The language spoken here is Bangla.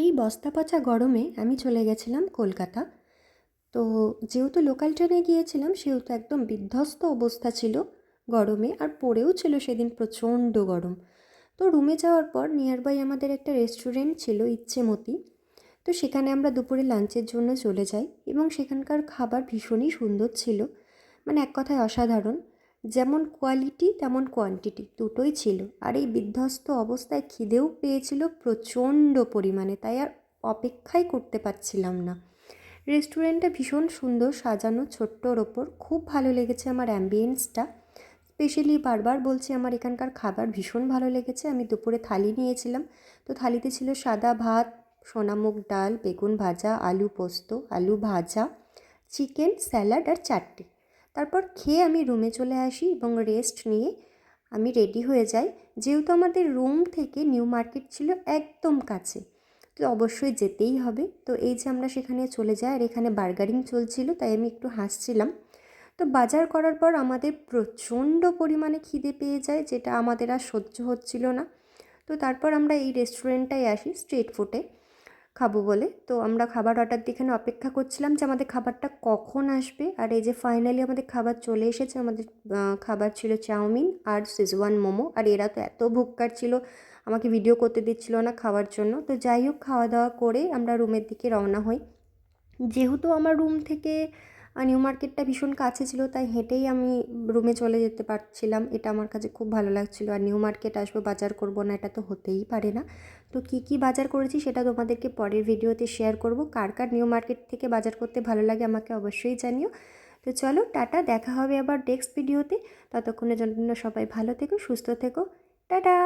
এই বস্তা পচা গরমে আমি চলে গেছিলাম কলকাতা। তো যেহেতু লোকাল ট্রেনে গিয়েছিলাম সেহেতু একদম বিধ্বস্ত অবস্থা ছিল গরমে, আর পড়েও ছিল সেদিন প্রচণ্ড গরম। তো রুমে যাওয়ার পর নিয়ারবাই আমাদের একটা রেস্টুরেন্ট ছিল ইচ্ছেমতি। তো সেখানে আমরা দুপুরে লাঞ্চের জন্য চলে যাই এবং সেখানকার খাবার ভীষণই সুন্দর ছিল, মানে এক কথায় অসাধারণ। যেমন কোয়ালিটি তেমন কোয়ান্টিটি দুটোই ছিল। আর এই বিধ্বস্ত অবস্থায় খিদেও পেয়েছিল প্রচণ্ড পরিমাণে, তাই আর অপেক্ষাই করতে পারছিলাম না। রেস্টুরেন্টটা ভীষণ সুন্দর সাজানো, ছোট্টর ওপর খুব ভালো লেগেছে আমার অ্যাম্বিয়েন্সটা। স্পেশালি বারবার বলছি আমার এখানকার খাবার ভীষণ ভালো লেগেছে। আমি দুপুরে থালি নিয়েছিলাম। তো থালিতে ছিল সাদা ভাত, সোনামুগ ডাল, বেগুন ভাজা, আলু পোস্ত, আলু ভাজা, চিকেন, স্যালাড আর চাটনি। তারপর খেয়ে আমি রুমে চলে আসি এবং রেস্ট নিয়ে আমি রেডি হয়ে যাই। যেহেতু আমাদের রুম থেকে নিউ মার্কেট ছিল একদম কাছে, তো অবশ্যই যেতেই হবে। তো এই যে আমরা সেখানে চলে যাই, আর এখানে বার্গারিং চলছিল, তাই আমি একটু হাসছিলাম। তো বাজার করার পর আমাদের প্রচণ্ড পরিমাণে খিদে পেয়ে যায়, যেটা আমাদের আর সহ্য হচ্ছিল না। তো তারপর আমরা এই রেস্টুরেন্টটায় আসি স্ট্রিট ফুডে খাবো বলে। তো আমরা খাবার অর্ডার দিয়ে এখানে অপেক্ষা করছিলাম যে আমাদের খাবারটা কখন আসবে। আর এই যে ফাইনালি আমাদের খাবার চলে এসেছে। আমাদের খাবার ছিল চাউমিন আর শেজওয়ান মোমো। আর এরা তো এত ভুক্কার ছিল, আমাকে ভিডিও করতে দিচ্ছিল না খাওয়ার জন্য। তো যাই হোক, খাওয়া দাওয়া করে আমরা রুমের দিকে রওনা হই। যেহেতু আমার রুম থেকে নিউ মার্কেটটা ভীষণ কাছে ছিল, তাই হেঁটেই আমি রুমে চলে যেতে পারছিলাম। এটা আমার কাছে খুব ভালো লাগছিল। আর নিউ মার্কেট আসবো, বাজার করব না, এটা তো হতেই পারে না। তো কী কী বাজার করেছি সেটা তোমাদেরকে পরের ভিডিওতে শেয়ার করব। কার কার নিউ মার্কেট থেকে বাজার করতে ভালো লাগে আমাকে অবশ্যই জানিও। তো চলো টাটা, দেখা হবে আবার নেক্সট ভিডিওতে। ততক্ষণের জন্য সবাই ভালো থেকো, সুস্থ থেকো। টাটা।